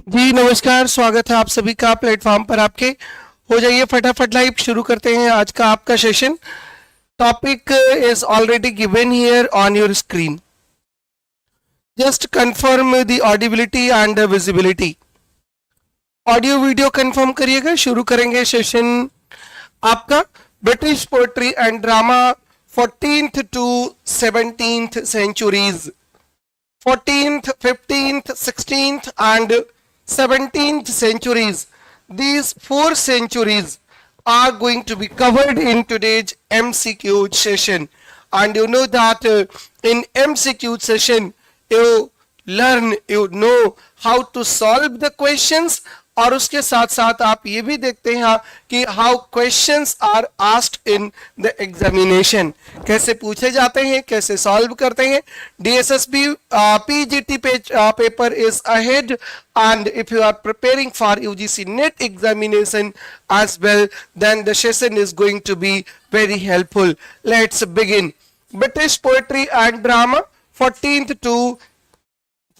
जी नमस्कार, स्वागत है आप सभी का प्लेटफॉर्म पर आपके। हो जाइए फटाफट लाइव, शुरू करते हैं आज का आपका session. Topic is already given here on your screen. Just confirm the audibility and visibility. Audio video confirm करिएगा। शुरू करेंगे सेशन आपका British poetry and drama 14th to 17th centuries, 14th, 15th, 16th and 17th centuries. These 4 centuries are going to be covered in today's MCQ session, and you know that in MCQ session you learn, you know how to solve the questions, और उसके साथ साथ आप ये भी देखते हैं कि how questions are asked in the examination, कैसे पूछे जाते हैं, कैसे सॉल्व करते हैं। DSSSB PGT paper is ahead, and if you are preparing for UGC-NET examination as well, then the session is going to be very helpful. Let's begin. British poetry and drama 14th to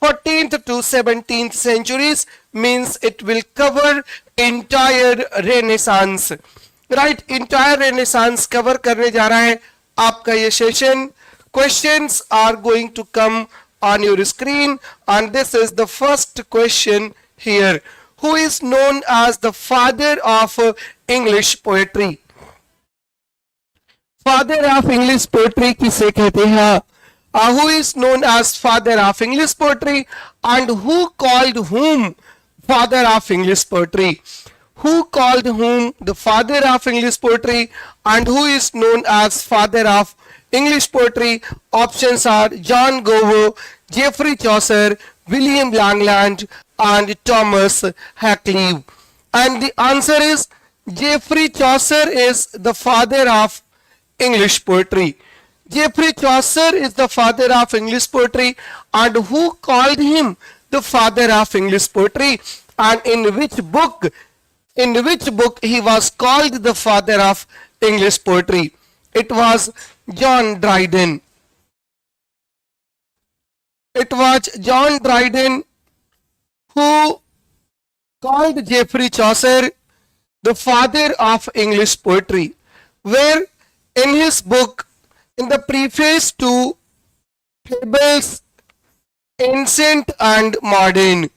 17th centuries means it will cover entire Renaissance, right? Entire Renaissance cover करने जा रहा है आपका ये session. Questions are going to come on your screen, and this is the first question here. Who is known as the father of English poetry? Father of English poetry किसे कहते हैं? Who is known as father of English poetry, and who called whom father of English poetry? Who called whom the father of English poetry, and who is known as father of English poetry? Options are John Gower, Geoffrey Chaucer, William Langland and Thomas Hackleave. And the answer is Geoffrey Chaucer is the father of English poetry. Geoffrey Chaucer is the father of English poetry, and who called him the father of English poetry, and in which book he was called the father of English poetry? It was John Dryden. It was John Dryden who called Geoffrey Chaucer the father of English poetry, where in his book, in the preface to Fables Ancient and Modern,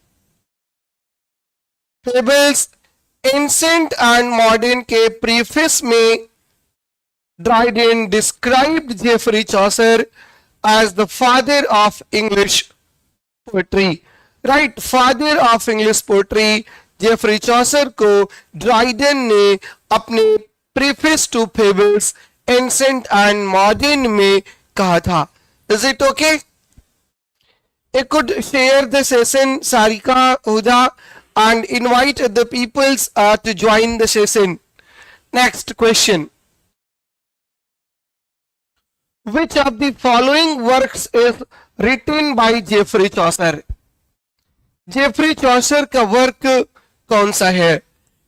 Fables Ancient and Modern के preface में Dryden described Geoffrey Chaucer as the father of English poetry, right? Father of English poetry Geoffrey Chaucer को Dryden ने अपने preface to Fables Ancient and Modern में कहा था। Is it okay? I could share the session, Sarika, Huda, and invite the peoples to join the session. Next question. Which of the following works is written by Geoffrey Chaucer? Geoffrey Chaucer का work कौन सा है?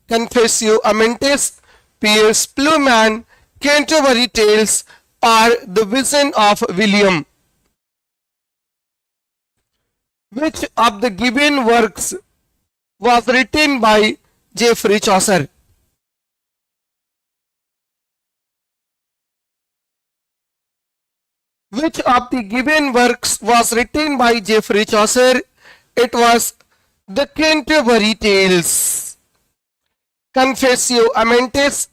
Confessio Amantis, Piers Plowman, Canterbury Tales, or The Vision of William? Which of the given works was written by Geoffrey Chaucer? Which of the given works was written by Geoffrey Chaucer? It was the Canterbury Tales. Confessio Amantis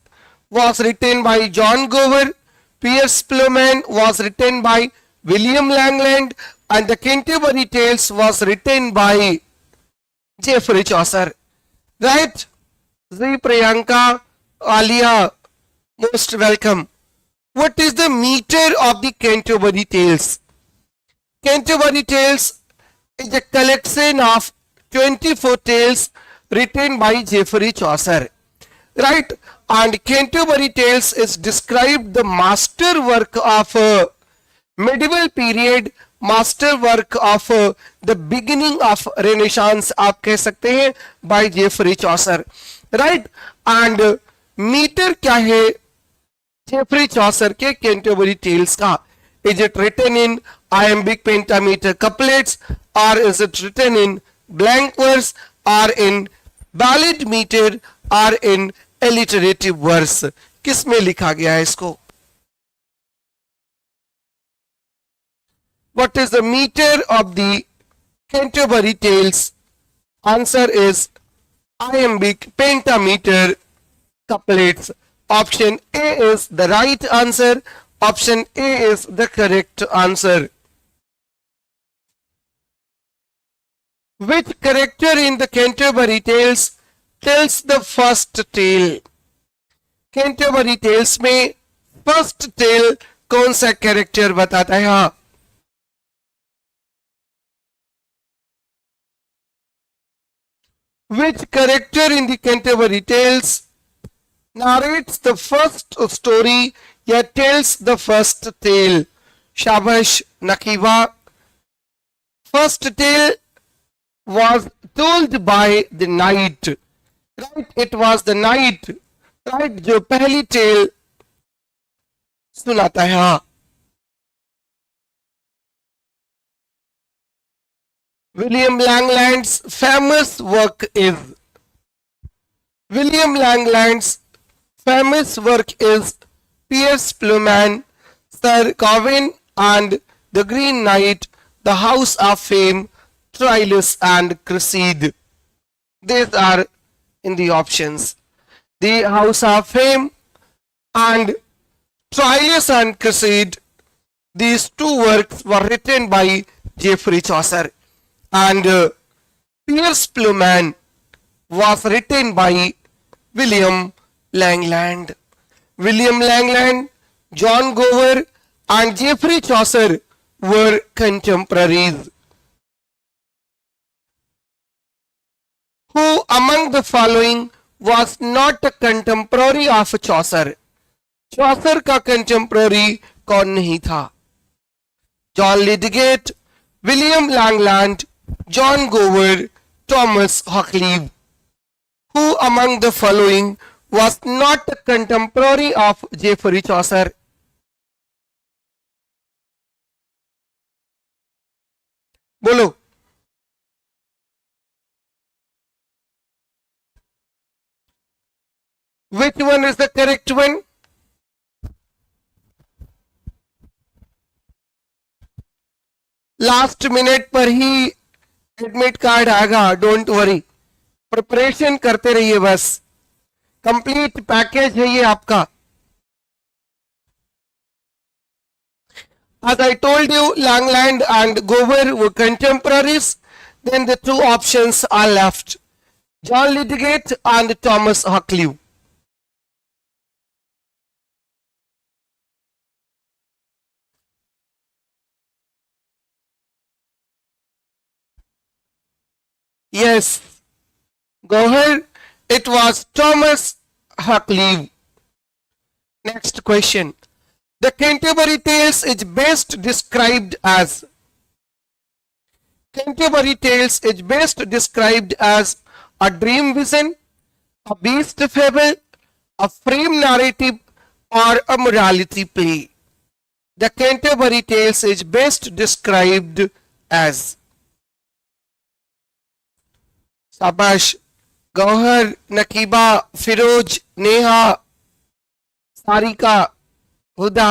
was written by John Gower, Piers Plowman was written by William Langland, and the Canterbury Tales was written by Geoffrey Chaucer. Right? Zee Priyanka, Alia, most welcome. What is the meter of the Canterbury Tales? Canterbury Tales is a collection of 24 tales written by Geoffrey Chaucer. Right? And Canterbury Tales is described the masterwork of medieval period, masterwork of the beginning of Renaissance, आप कह सकते हैं, by Geoffrey Chaucer. Right? And meter क्या है Geoffrey Chaucer के Canterbury Tales का? Is it written in iambic pentameter couplets, or is it written in blank verse, are in ballad meter or in alliterative verse? किसमें लिखा गया है इसको? What is the meter of the Canterbury Tales? Answer is iambic pentameter couplets. Option A is the right answer. Option A is the correct answer. Which character in the Canterbury Tales tells the first tale? Canterbury Tales में first tale कौन सा character बताता है? हाँ, which character in the Canterbury Tales narrates the first story या tells the first tale? शाबाश नकीबा. First tale was told by the knight. Right, it was the knight. Right, जो पहली tale सुनाता है. हाँ, William Langland's famous work is. William Langland's famous work is Piers Plowman, Sir Gawain and the Green Knight, The House of Fame, Troilus and Cresside. These are in the options. The House of Fame and Troilus and Cresside, these two works were written by Geoffrey Chaucer, and Piers Plowman was written by William Langland. William Langland, John Gower and Geoffrey Chaucer were contemporaries. Who among the following was not a contemporary of Chaucer? Chaucer का contemporary कौन नहीं था? John Lydgate, William Langland, John Gower, Thomas Hoccleve. Who among the following was not a contemporary of Geoffrey Chaucer? बोलो. Which one is the correct one? Last minute पर ही admit card आएगा, don't worry. Preparation करते रहिए, बस complete package है ये आपका. As I told you, Langland and Gower were contemporaries. Then the two options are left: John Lydgate and Thomas Hoccleve. Yes, Gower. It was Thomas Hoccleve. Next question. The Canterbury Tales is best described as. Canterbury Tales is best described as a dream vision, a beast fable, a frame narrative, or a morality play. The Canterbury Tales is best described as. शाबाश. गौहर, नकीबा, फिरोज, नेहा, सारिका, हुदा.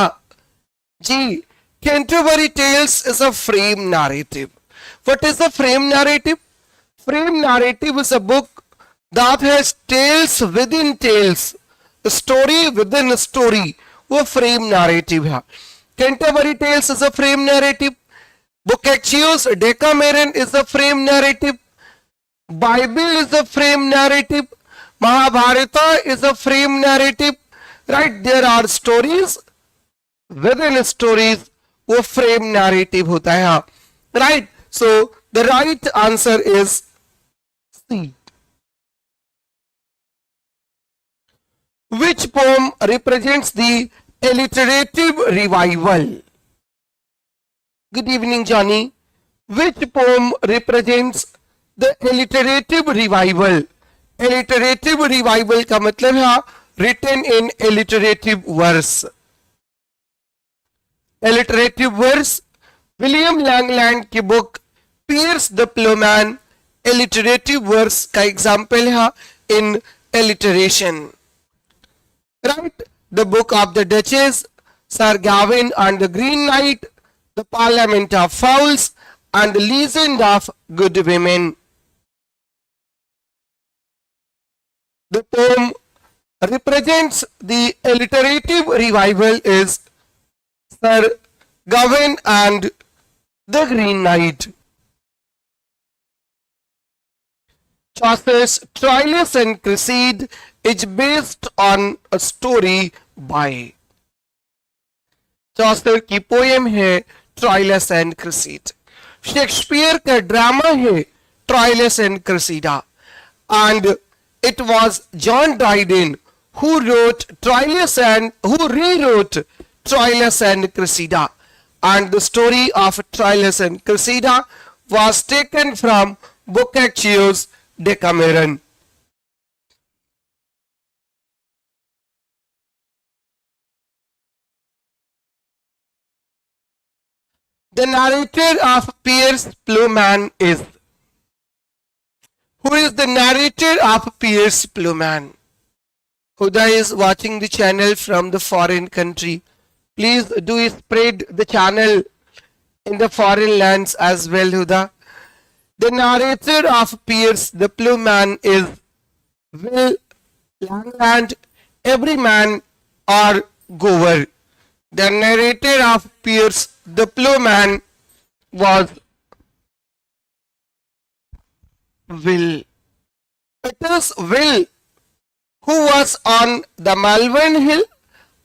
जी, Canterbury Tales is a frame narrative. What is a frame narrative? Frame narrative is a book that has tales within tales, a story within a story. वो frame narrative है. Canterbury Tales is a frame narrative. Boccaccio's Decameron is a frame narrative. Bible is a frame narrative. Mahabharata is a frame narrative. Right? There are stories within stories. वो frame narrative होता है. Right? So the right answer is C. Which poem represents the alliterative revival? Good evening, Johnny. Which poem represents the alliterative revival? Alliterative revival का मतलब है written in alliterative verse. Alliterative verse. William Langland की book Piers the Plowman alliterative verse का example है in alliteration. Right? The Book of the Duchess, Sir Gawain and the Green Knight, The Parliament of Fowls, and The Legend of Good Women. The poem represents the alliterative revival is Sir Gawain and the Green Knight. Chaucer's Troilus and Cresside is based on a story by चौसर की poem है Troilus and Criseyde. Shakespeare का drama है Troilus and Cressida, and it was John Dryden who wrote Troilus and who rewrote Troilus and Cressida, and the story of Troilus and Cressida was taken from Boccaccio's Decameron. The narrator of Piers Plowman is. Who is the narrator of Piers Plowman? Huda is watching the channel from the foreign country. Please do spread the channel in the foreign lands as well, Huda. The narrator of Piers the Plowman is Will Langland, Everyman or Gower. The narrator of Piers the Plowman was Will. It is Will who was on the Malvern Hill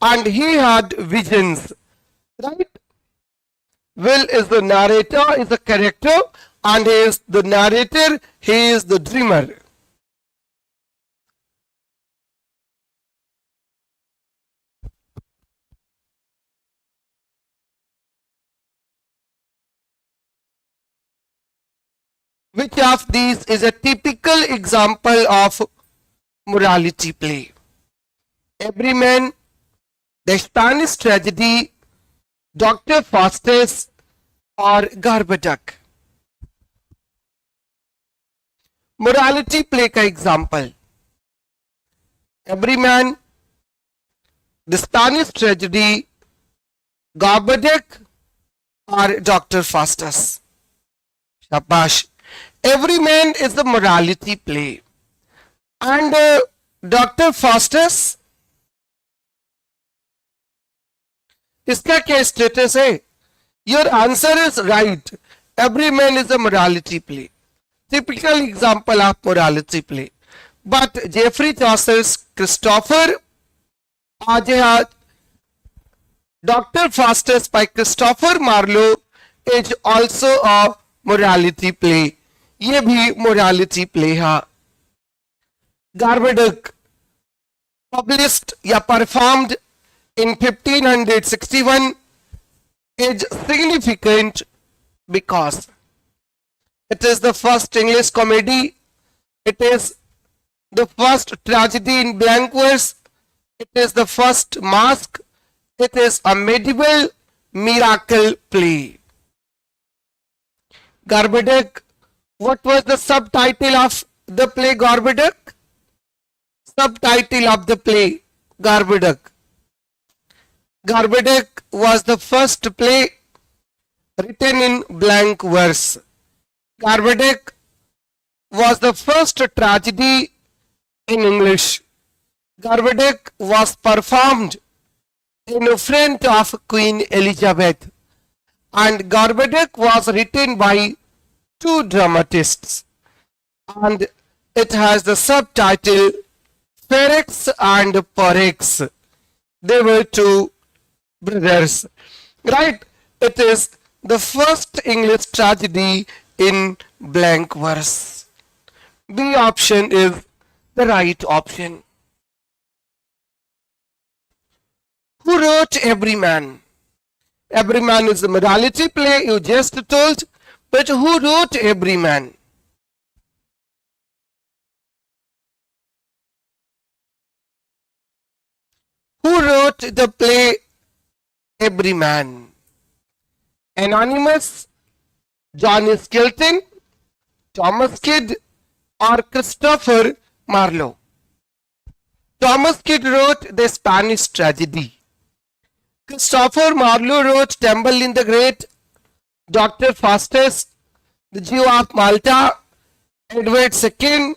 and he had visions. Right? Will is the narrator, is the character, and he is the narrator, he is the dreamer. Which of these is a typical example of morality play? Everyman, The Spanish Tragedy, Dr. Faustus, or Gorboduc? Morality play का example. Everyman, The Spanish Tragedy, Gorboduc, or Dr. Faustus? Shabash. Everyman is the morality play. And Dr. Faustus, इसका क्या status है? Your answer is right. Everyman is a morality play. Typical example of morality play. But Geoffrey Chaucer's Christopher, Dr. Faustus by Christopher Marlowe is also a morality play. ये भी morality play है. Gorboduc, published या performed in 1561, is significant because it is the first English comedy, it is the first tragedy in blank verse, it is the first masque, it is a medieval miracle play. Gorboduc, what was the subtitle of the play Gorboduc? Subtitle of the play Gorboduc. Gorboduc was the first play written in blank verse. Gorboduc was the first tragedy in English. Gorboduc was performed in front of Queen Elizabeth, and Gorboduc was written by two dramatists, and it has the subtitle Ferex and Porex. They were two brothers. Right? It is the first English tragedy in blank verse. B option is the right option. Who wrote Everyman? Everyman is a morality play, you just told, but who wrote Everyman? Who wrote the play Everyman? Anonymous, John Skelton, Thomas Kidd or Christopher Marlowe? Thomas Kidd wrote the Spanish tragedy. Christopher Marlowe wrote Tamburlaine the Great, Dr. Faustus, The Jew of Malta, Edward II,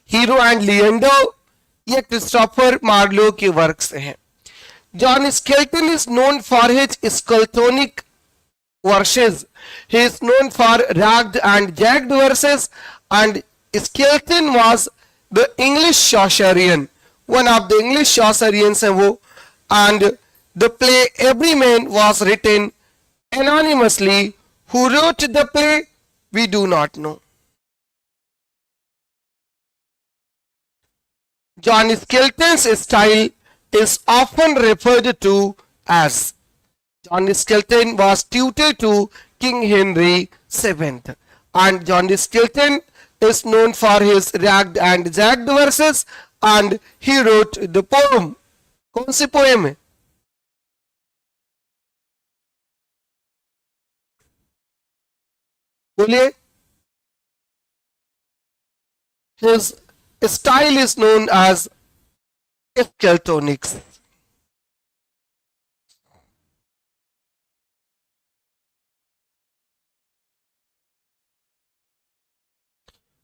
Hero and Leander. ये Christopher Marlowe के works हैं. John Skelton is known for his Skeltonic verses. He is known for ragged and jagged verses, and Skelton was the English Chaucerian, one of the English Chaucerians हैं वो. And the play Everyman was written anonymously. Who wrote the play? We do not know. John Skelton's style is often referred to as. John Skelton was tutor to King Henry VII, and John Skelton is known for his ragged and jagged verses, and he wrote the poem. कौन सी poem है? बोलिए. His style is known as Skeltonics.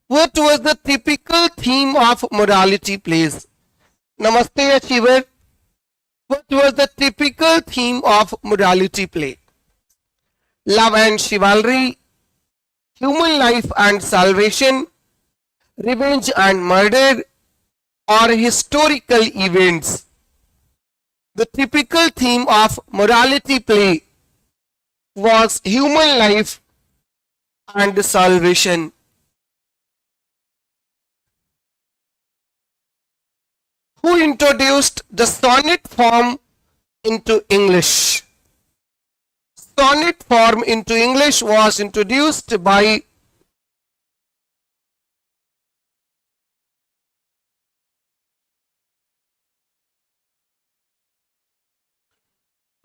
What was the typical theme of morality plays? Namaste Achiever. What was the typical theme of morality play? Love and chivalry, human life and salvation, revenge and murder, or historical events. The typical theme of morality play was human life and salvation. Who introduced the sonnet form into English? Sonnet form into English was introduced by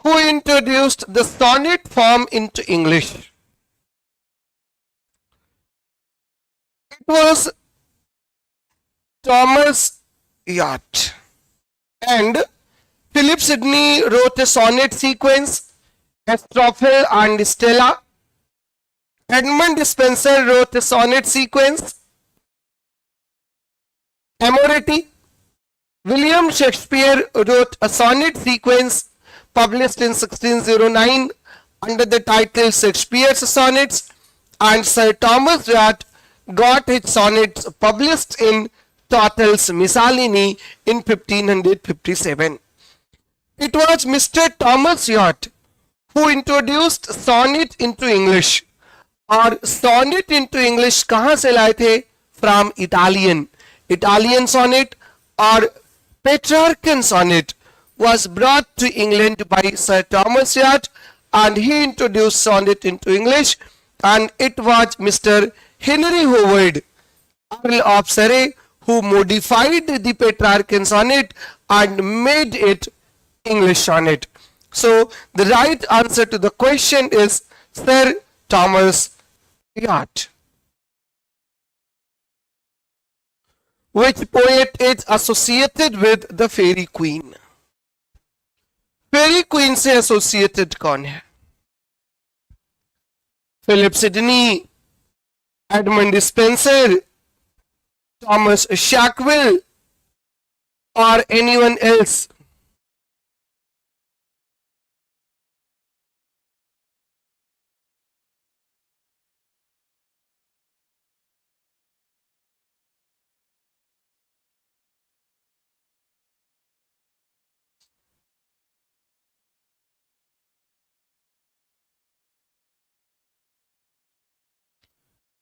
Who introduced the sonnet form into English? It was Thomas Yacht. And Philip Sidney wrote a sonnet sequence, Astrophel and Stella. Edmund Spenser wrote a sonnet sequence, Amority. William Shakespeare wrote a sonnet sequence published in 1609 under the title Shakespeare's Sonnets, and Sir Thomas Yacht got his sonnets published in Tottel's Miscellany in 1557. It was Mr. Thomas Yacht who introduced sonnet into English. और sonnet into English कहाँ से लाए थे? From Italian. Italian sonnet or Petrarchan sonnet was brought to England by Sir Thomas Yacht, and he introduced sonnet into English, and it was Mr. Henry Howard, Earl of Surrey, who modified the Petrarchan sonnet and made it English sonnet. So the right answer to the question is Sir Thomas Yacht. Which poet is associated with the Fairy Queen? Fairy Queen से associated कौन है? Philip Sidney, Edmund Spenser, Thomas Sackville और anyone else?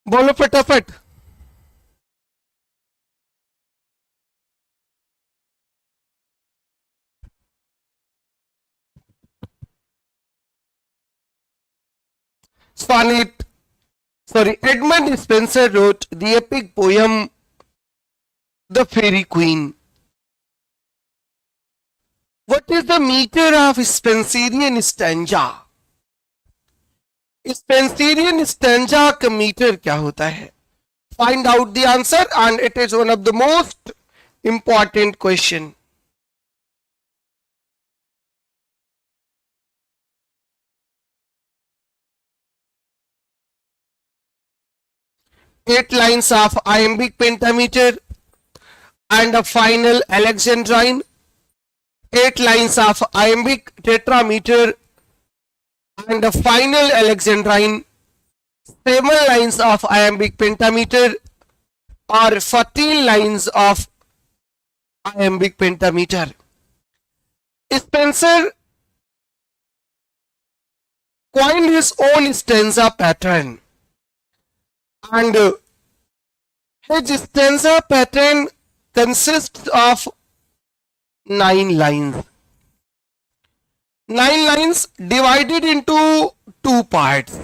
बोलो फटाफट. Sonnet. Edmund Spenser wrote the epic poem The Fairy Queen. What is the meter of Spenserian stanza? Spenserian stanza का metre क्या होता है? find out the answer, and it is one of the most important question. Eight lines of iambic pentameter and a final alexandrine. 8 lines of iambic tetrameter and a final alexandrine. 7 lines of iambic pentameter or 14 lines of iambic pentameter. Spenser coined his own stanza pattern, and his stanza pattern consists of 9 lines. 9 lines divided into 2 parts.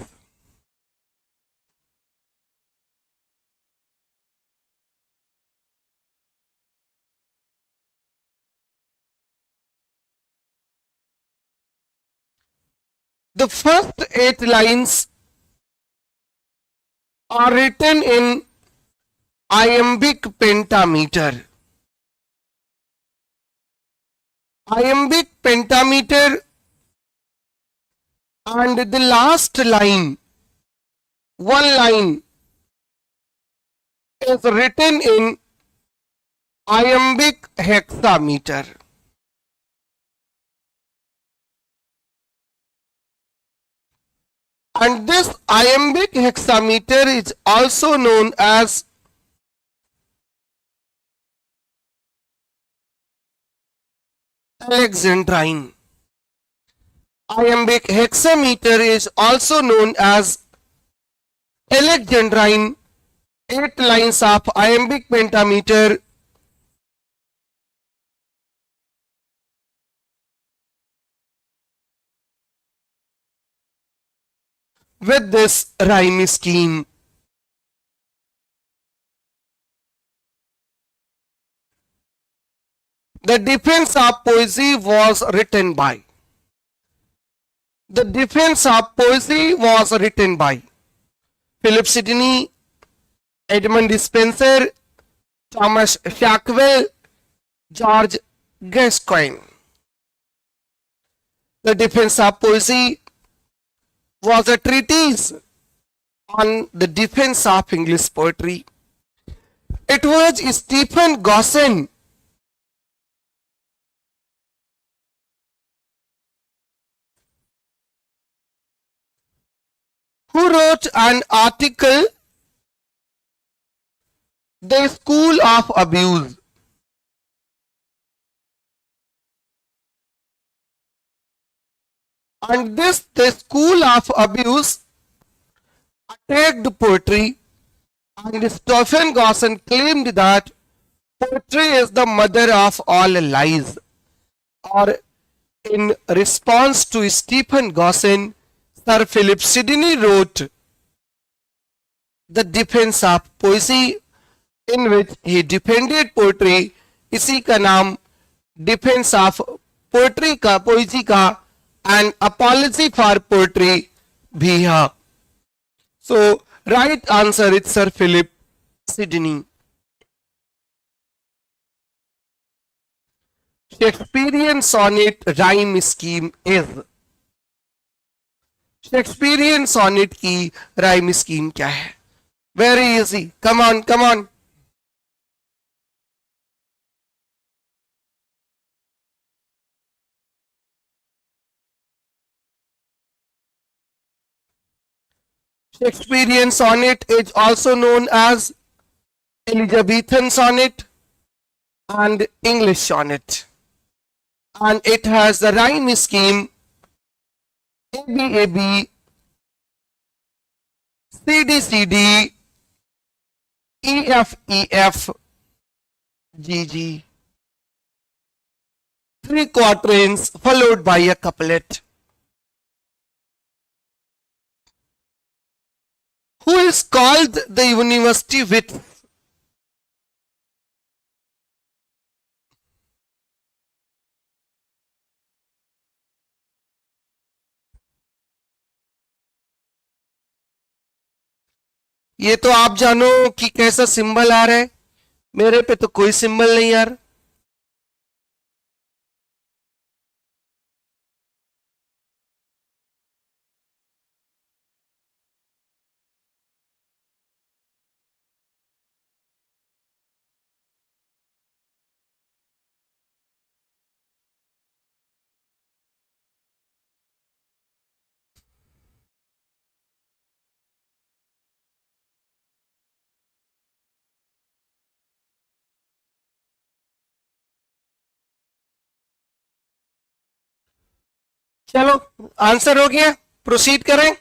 The first 8 lines are written in iambic pentameter. Iambic pentameter, and the last line, one line, is written in iambic hexameter. And this iambic hexameter is also known as alexandrine. Iambic hexameter is also known as alexandrine. 8 lines of iambic pentameter with this rhyme scheme. The defense of poesy was written by. The defense of poesy was written by Philip Sidney, Edmund Spenser, Thomas Shackwell, George Gascoigne. The defense of poesy was a treatise on the defense of English poetry. It was Stephen Gosson who wrote an article, The School of Abuse. And the School of Abuse attacked poetry, and Stephen Gosson claimed that poetry is the mother of all lies. Or in response to Stephen Gosson, Sir Philip Sidney wrote The Defense of Poesy, in which he defended poetry. इसी का नाम defence of poetry का, poesy का, and apology for poetry भी है. So right answer is sir Philip Sidney. Shakespearean sonnet rhyme scheme is. Shakespearean sonnet की rhyme scheme क्या है? Very easy. Come on, come on. Shakespearean sonnet is also known as Elizabethan sonnet and English sonnet, and it has the rhyme scheme ABAB, CDCD, EFEF, GG. 3 quatrains followed by a couplet. Who is called the University Wits? ये तो आप जानो कि कैसा symbol आ रहा है, मेरे पे तो कोई सिंबल नहीं यार। चलो आंसर हो गया, प्रोसीड करें।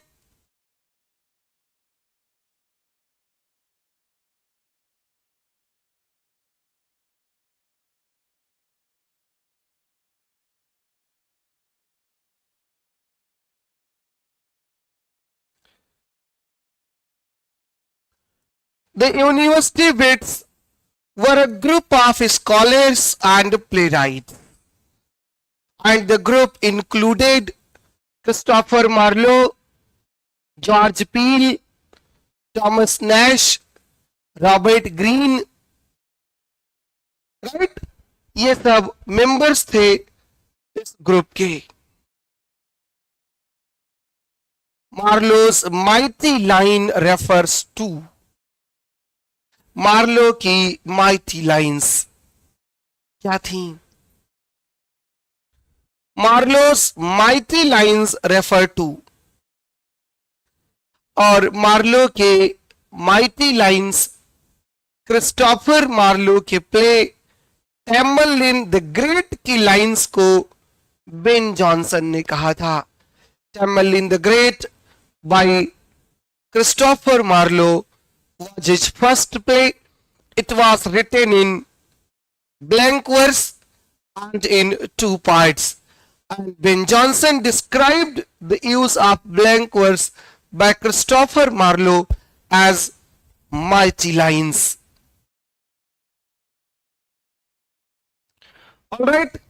The university wits were a group of scholars and playwrights, and the group included Christopher Marlowe, George Peele, Thomas Nash, Robert Greene, right, ये सब मेंबर्स थे इस ग्रुप के। Marlowe's mighty line refers to, Marlowe की mighty lines क्या थी? Marlowe's mighty lines refer to, और Marlowe के माइटी लाइंस क्रिस्टोफर मार्लो के प्ले टैमलिन द ग्रेट की लाइंस को बेन जॉनसन ने कहा था। Tamburlaine the Great by Christopher Marlowe was his first play. It was written in blank verse and in two parts. And Ben Jonson described the use of blank verse by Christopher Marlowe as mighty lines. All right.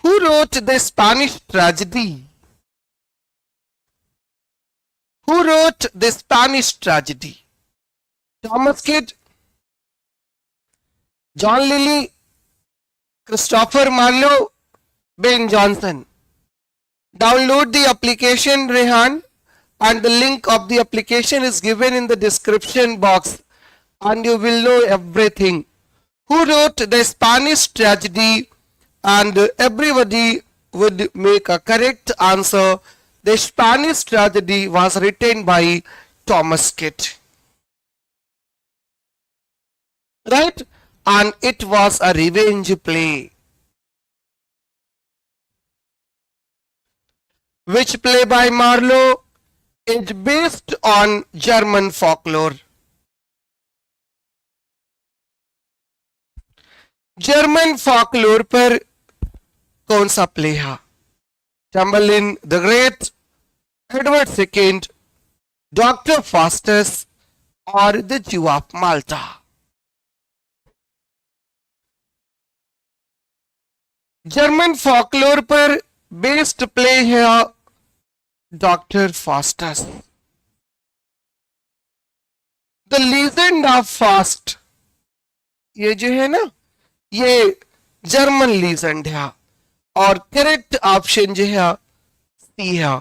Who wrote the Spanish tragedy? Who wrote the Spanish tragedy? Thomas Kidd, John Lilly, Christopher Marlowe, Ben Jonson. Download the application, Rehan, and the link of the application is given in the description box, and you will know everything. Who wrote the Spanish tragedy? And everybody would make a correct answer. The Spanish tragedy was written by Thomas Kidd, right? And it was a revenge play. Which play by Marlowe is based on German folklore? German folklore पर कौन सा play है? Tamburlaine the Great, Edward II, Dr. Faustus, or the Jew of Malta? German folklore पर based play है doctor Faustus. The legend of fast, ये जो है ना, ये जर्मन लीजेंड है, और करेक्ट ऑप्शन जो है सी है।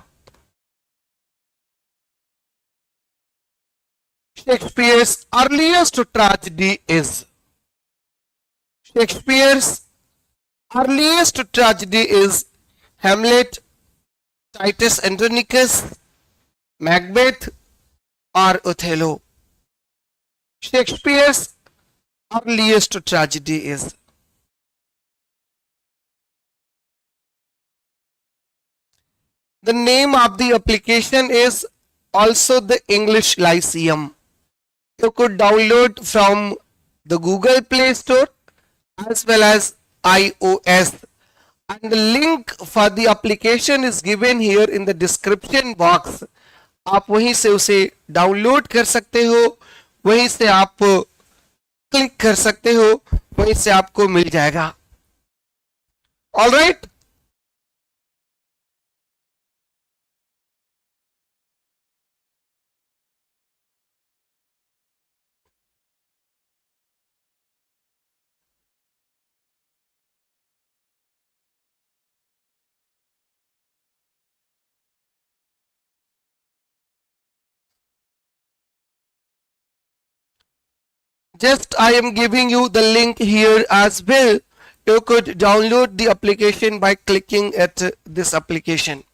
Shakespeare's earliest tragedy is, Shakespeare's earliest tragedy is Hamlet, Titus Andronicus, Macbeth, or Othello? Shakespeare's earliest tragedy is, the name of the application is also the English Lyceum. You could download from the Google Play Store as well as iOS, and the link for the application is given here in the description box. आप वहीं से उसे download कर सकते हो, वहीं से आप क्लिक कर सकते हो, वहीं से आपको मिल जाएगा। All right, Just I am giving you the link here as well. You could download the application by clicking at this application.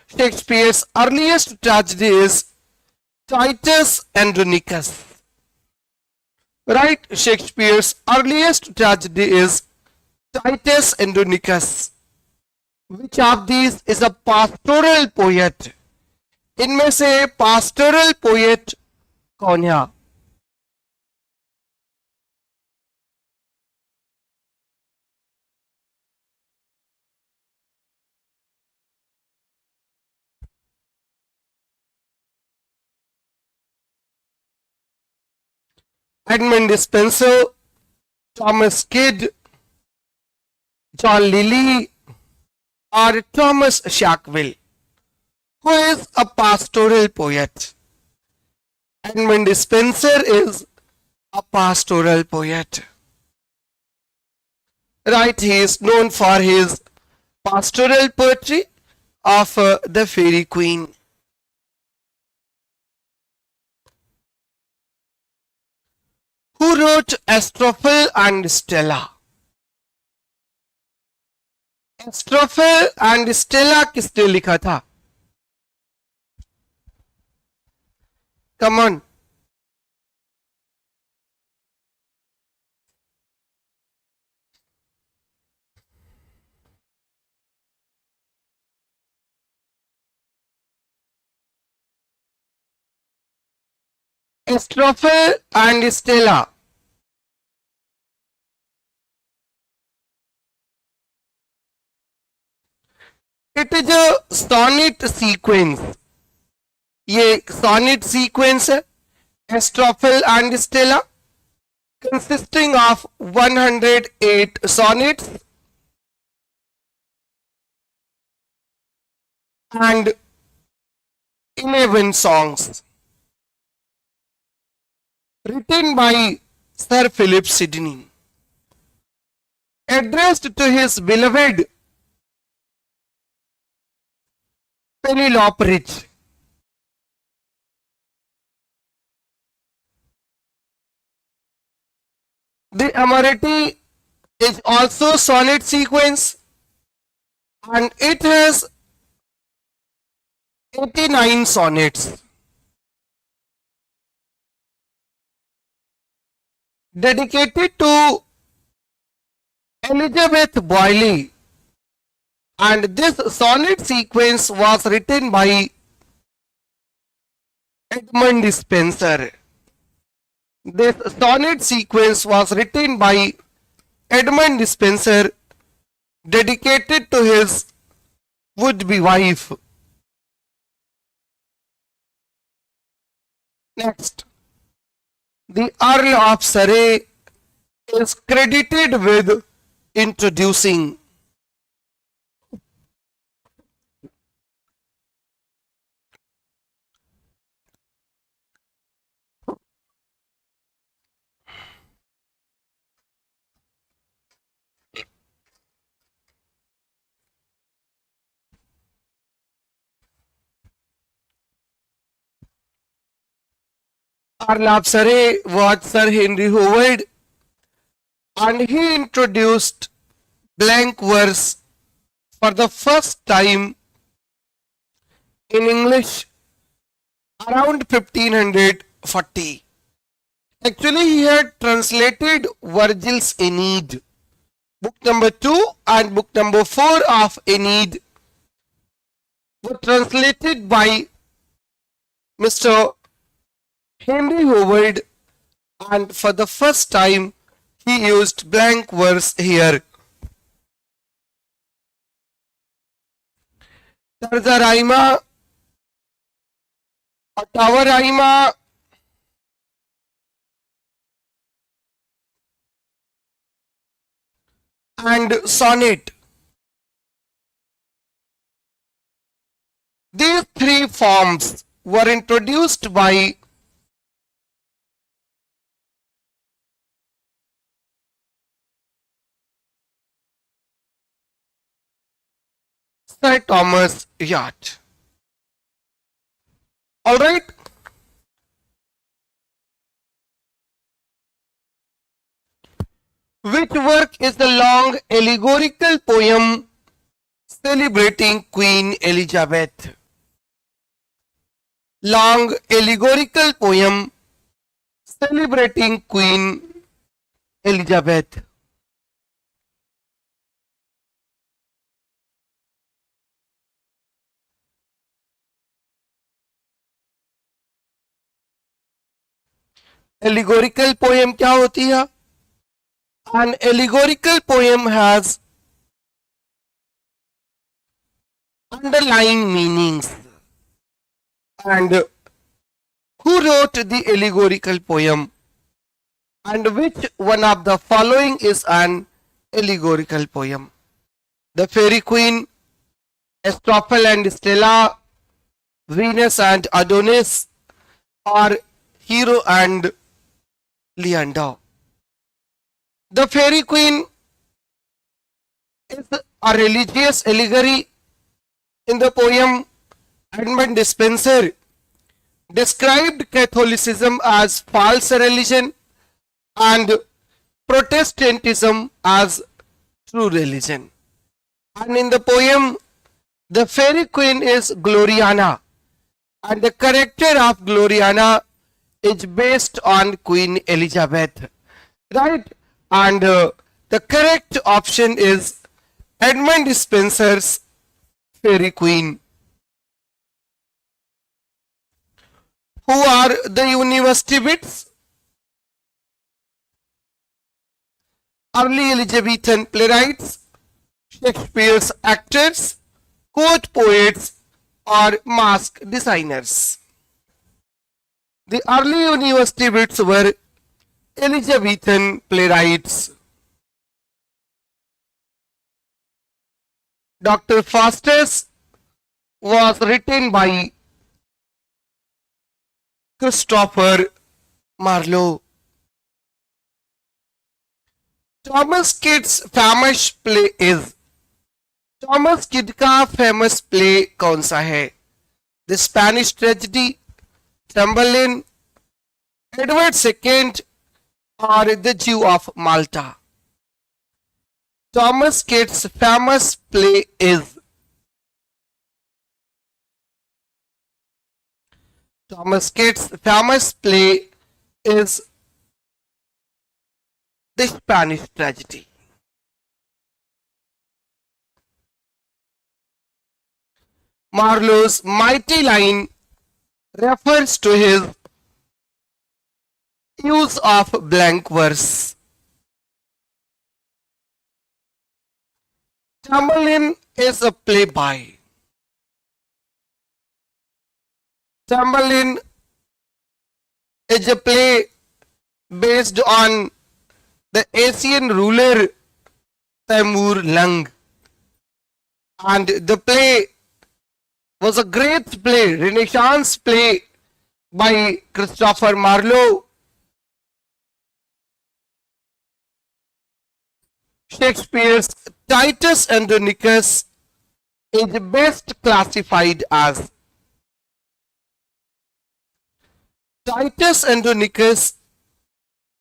Shakespeare's earliest tragedy is Titus Andronicus. Right? Shakespeare's earliest tragedy is Titus Andronicus. Which of these is a pastoral poet? इनमें से pastoral poet कौन है? Edmund Spenser, Thomas Kidd, John Lilly, or Thomas Sackville, who is a pastoral poet. Edmund Spenser is a pastoral poet. Right, he is known for his pastoral poetry of the Fairy Queen. Who wrote Astrophel and Stella? Astrophel and Stella किसने लिखा था? Come on. Astrophel and Stella. It is a sonnet sequence. ये sonnet sequence है. Astrophel and Stella, consisting of 108 sonnets and 11 songs, written by Sir Philip Sidney, addressed to his beloved MULKRAJ. The Amorati is also sonnet sequence, and it has 89 sonnets. Dedicated to Elizabeth Boyley, and this sonnet sequence was written by Edmund Spenser. This sonnet sequence was written by Edmund Spenser, dedicated to his would-be wife. Next, the Earl of Surrey is credited with introducing Earl of Surrey was Sir Henry Howard, and he introduced blank verse for the first time in English around 1540. Actually, he had translated Virgil's Aeneid, book number 2 and book number 4 of Aeneid were translated by Mr. Henry Howard, and for the first time he used blank verse here. Tarza Raima, or Tower Raima, and sonnet. These three forms were introduced by Sir Thomas Yacht. Alright. Which work is the long allegorical poem celebrating Queen Elizabeth? Long allegorical poem celebrating Queen Elizabeth. Allegorical poem क्या होती है? An allegorical poem has underlying meanings. And who wrote the allegorical poem? And which one of the following is an allegorical poem? The Fairy Queen, Astrophel and Stella, Venus and Adonis, or Hero and Leander. The Fairy Queen is a religious allegory. In the poem, Edmund Spenser described Catholicism as false religion and Protestantism as true religion. And in the poem, the Fairy Queen is Gloriana, and the character of Gloriana is based on Queen Elizabeth, right? And the correct option is Edmund Spenser's Fairy Queen. Who are the university wits? Early Elizabethan playwrights, Shakespeare's actors, court poets, or mask designers. The early university wits were Elizabethan playwrights. Dr. Faustus was written by Christopher Marlowe. Thomas Kidd's famous play is Thomas Kidd का famous play कौन सा है? The Spanish Tragedy, Chamberlain, Edward II, or the Jew of Malta? Thomas Kidd's famous play is Thomas Kidd's famous play is the Spanish Tragedy. Marlowe's mighty line refers to his use of blank verse. Chamberlain is a play by Chamberlain is a play based on the Asian ruler Timur Lung, and the play was a great play, Renaissance play by Christopher Marlowe. Shakespeare's Titus Andronicus is best classified as Titus Andronicus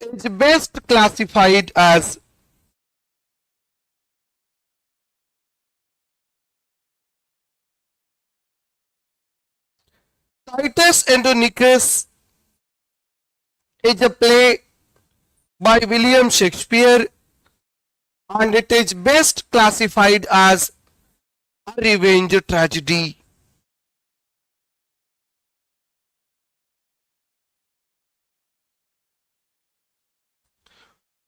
is best classified as Titus Andronicus is a play by William Shakespeare, and it is best classified as a revenge tragedy.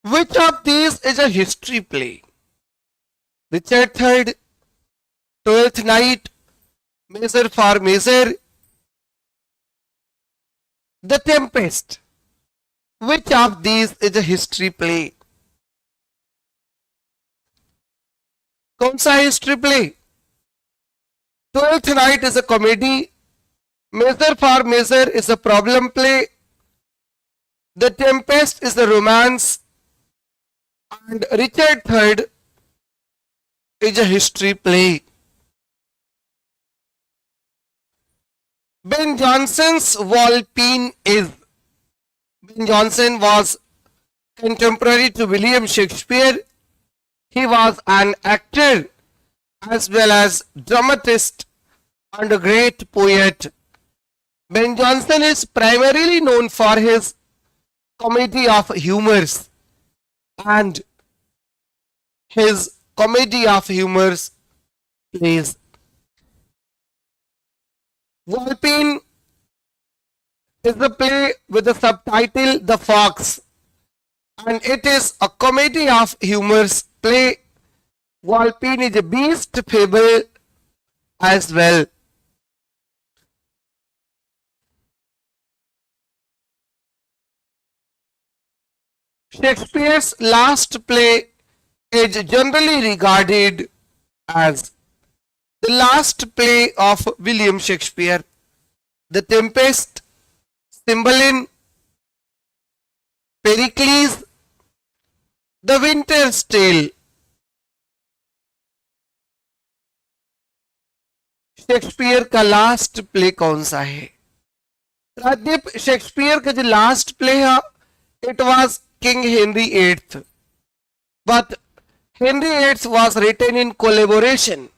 Which of these is a history play? Richard III, Twelfth Night, Measure for Measure, The Tempest. Which of these is a history play? कौन सा history play? Twelfth Night is a comedy, Measure for Measure is a problem play, The Tempest is a romance, and Richard III is a history play. Ben Jonson's Walpole is Ben Jonson was Contemporary to William Shakespeare, he was an actor as well as dramatist and a great poet. Ben Jonson is primarily known for his comedy of humors, and his comedy of humors plays. Walpin is a play with the subtitle The Fox, and it is a comedy of humors play. Walpin is a beast fable as well. Shakespeare's last play is generally regarded as the last play of William Shakespeare. The Tempest, Cymbeline, Pericles, The Winter's Tale. Shakespeare का last play कौन सा है? Rajdeep, Shakespeare का जो last play है, it was King Henry VIII, but Henry VIII was written in collaboration.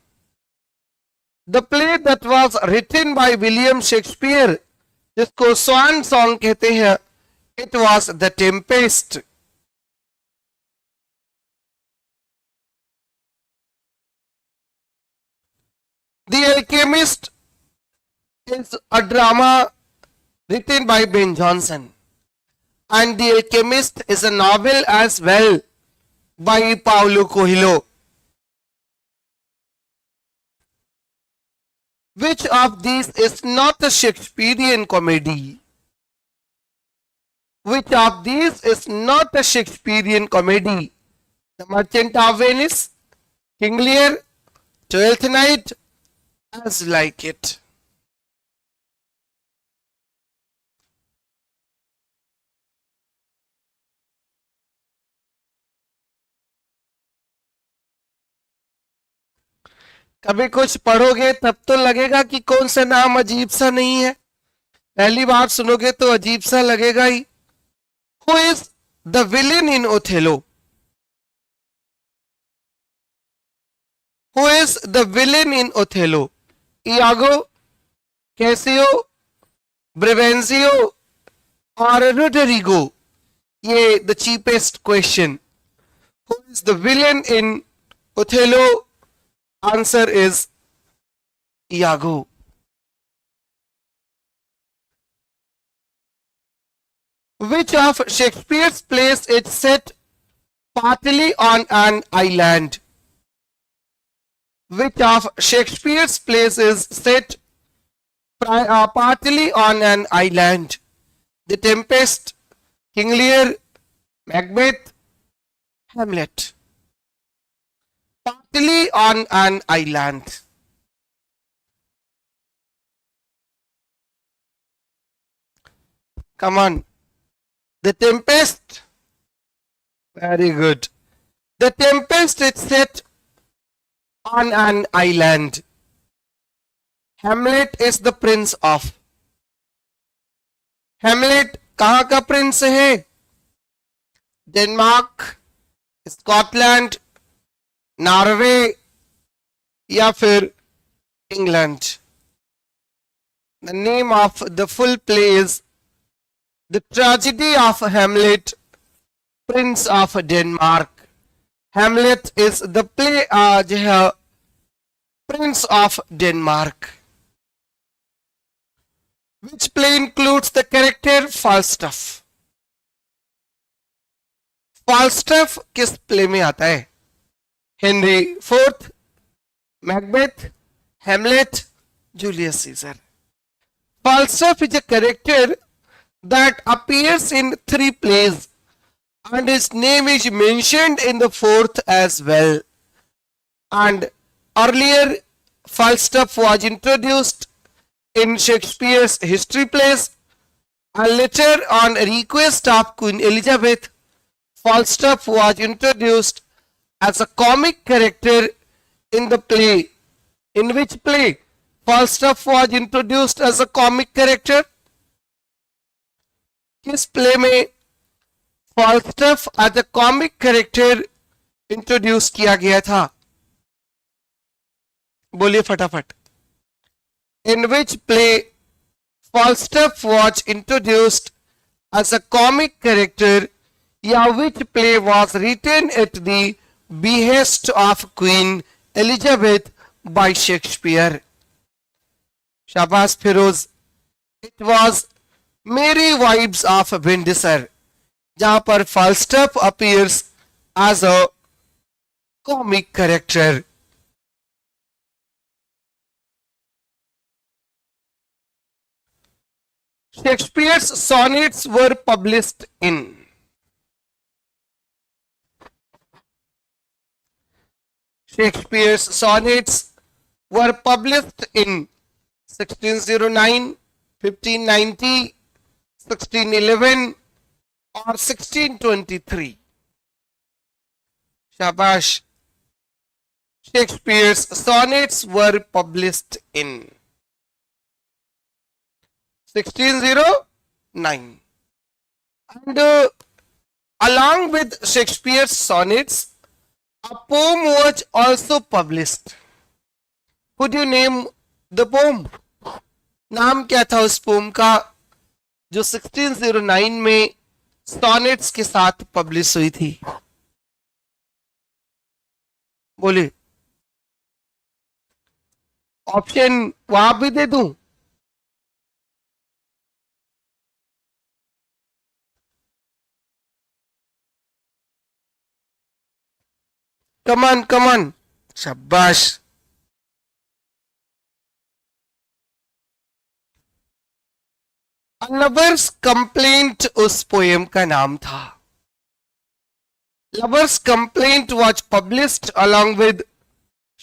The play that was written by William Shakespeare, जिसको स्वान song कहते हैं, it was The Tempest. The Alchemist is a drama written by Ben Jonson, and The Alchemist is a novel as well by Paulo Coelho. Which of these is not a Shakespearean comedy? Which of these is not a Shakespearean comedy? The Merchant of Venice, King Lear, Twelfth Night, as like it. कभी कुछ पढ़ोगे तब तो लगेगा कि कौन सा नाम अजीब सा नहीं है, पहली बार सुनोगे तो अजीब सा लगेगा ही. Who is the villain in Othello? Who is the villain in Othello? Iago, Cassio, Brabantio or Roderigo? ये the cheapest question. Who is the villain in Othello? Answer is Iago. Which of Shakespeare's plays is set partly on an island? Which of Shakespeare's plays is set partly on an island? The Tempest, King Lear, Macbeth, Hamlet. Partly on an island. Come on. The Tempest. Very good. The Tempest is set on an island. Hamlet is the prince of. Hamlet कहाँ का Prince है? Denmark, Scotland, Norway या फिर England? The name of the full play is The Tragedy of Hamlet, Prince of Denmark. Hamlet is the play जो है Prince of Denmark. Which play includes the character Falstaff? Falstaff किस play में आता है? Henry IV, Macbeth, Hamlet, Julius Caesar. Falstaff is a character that appears in 3 plays, and his name is mentioned in the 4th as well. And earlier Falstaff was introduced in Shakespeare's history plays, and later on request of Queen Elizabeth, Falstaff was introduced as a comic character in the play. In which play Falstaff was introduced as a comic character? किस play में Falstaff as a comic character introduce किया गया था? बोलिए फटाफट. In which play Falstaff was introduced as a comic character, या which play was written at the behest of Queen Elizabeth by Shakespeare? शाबाश Firoz. It was Merry Wives of Windsor, जहां पर Falstaff appears as a comic character. Shakespeare's sonnets were published in. Shakespeare's sonnets were published in 1609, 1590, 1611 or 1623. Shabash. Shakespeare's sonnets were published in 1609. And along with Shakespeare's sonnets, a poem was also published. Could you name the poem? नाम क्या था उस pome का जो 1609 में sonnets के साथ publish हुई थी? बोलिए. ऑप्शन वहां भी दे दूं? कमान कमान. शाबाश. लवर्स कंप्लेंट उस पोएम का नाम था. Lovers complaint was published along with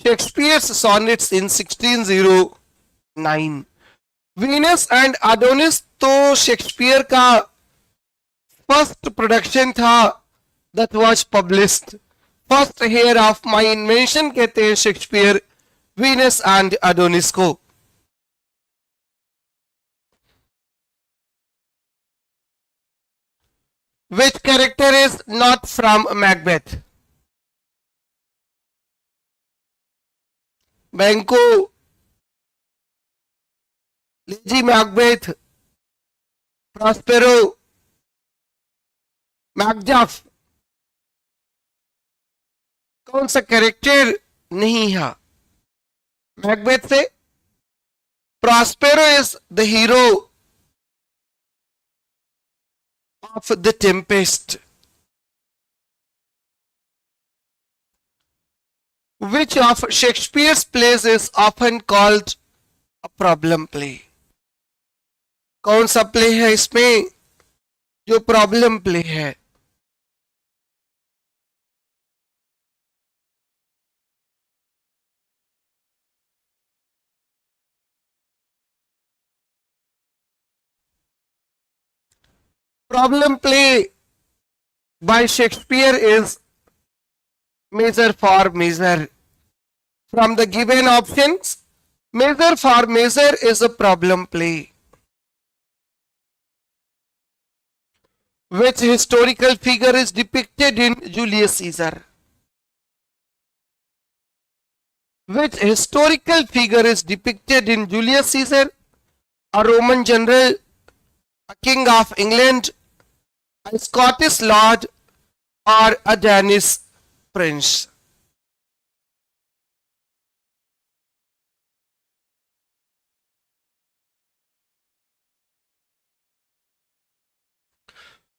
Shakespeare's sonnets in 1609. Venus and Adonis तो शेक्सपियर का फर्स्ट प्रोडक्शन था that was published. First heir of my invention कहते हैं शेक्सपियर वीनस एंड एडोनिस को. Which character is not from Macbeth? Banco, Lady Macbeth, Prospero, Macduff. कौन सा character नहीं है मैकबेथ से? Prospero is the hero of the Tempest. Which of Shakespeare's plays is often called a problem play? कौन सा play है इसमें जो प्रॉब्लम प्ले है? Problem play by Shakespeare is Measure for Measure. From the given options, Measure for Measure is a problem play. Which historical figure is depicted in Julius Caesar? Which historical figure is depicted in Julius Caesar? A Roman general, a king of England, a Scottish lord, or a Danish prince?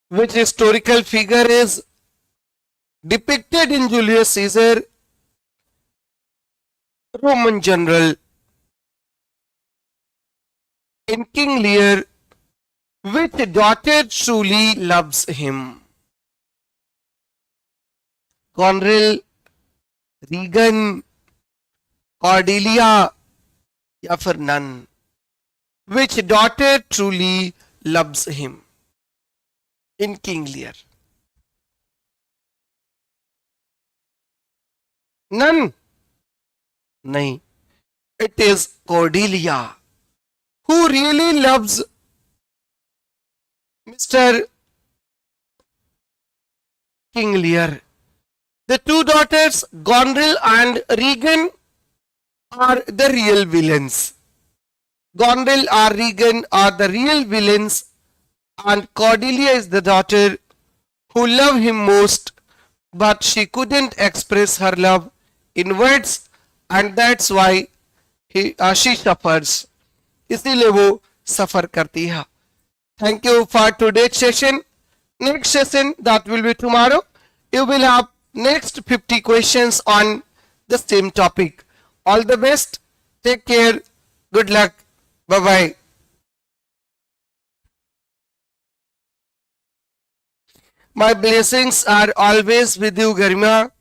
Which historical figure is depicted in Julius Caesar? Roman general. In King Lear, which daughter truly loves him? Conril, Regan, Cordelia या फिर none? Which daughter truly loves him in King Lear? None? नहीं. It is Cordelia who really loves Mr. King Lear. The two daughters, Goneril and Regan, are the real villains. Goneril or Regan are the real villains, and Cordelia is the daughter who loved him most, but she couldn't express her love in words, and that's why she suffers. इसीलिए वो सफर करती है. Thank you for today's session. Next session that will be tomorrow. You will have next 50 questions on the same topic. All the best. Take care. Good luck. Bye bye. My blessings are always with you, Garima.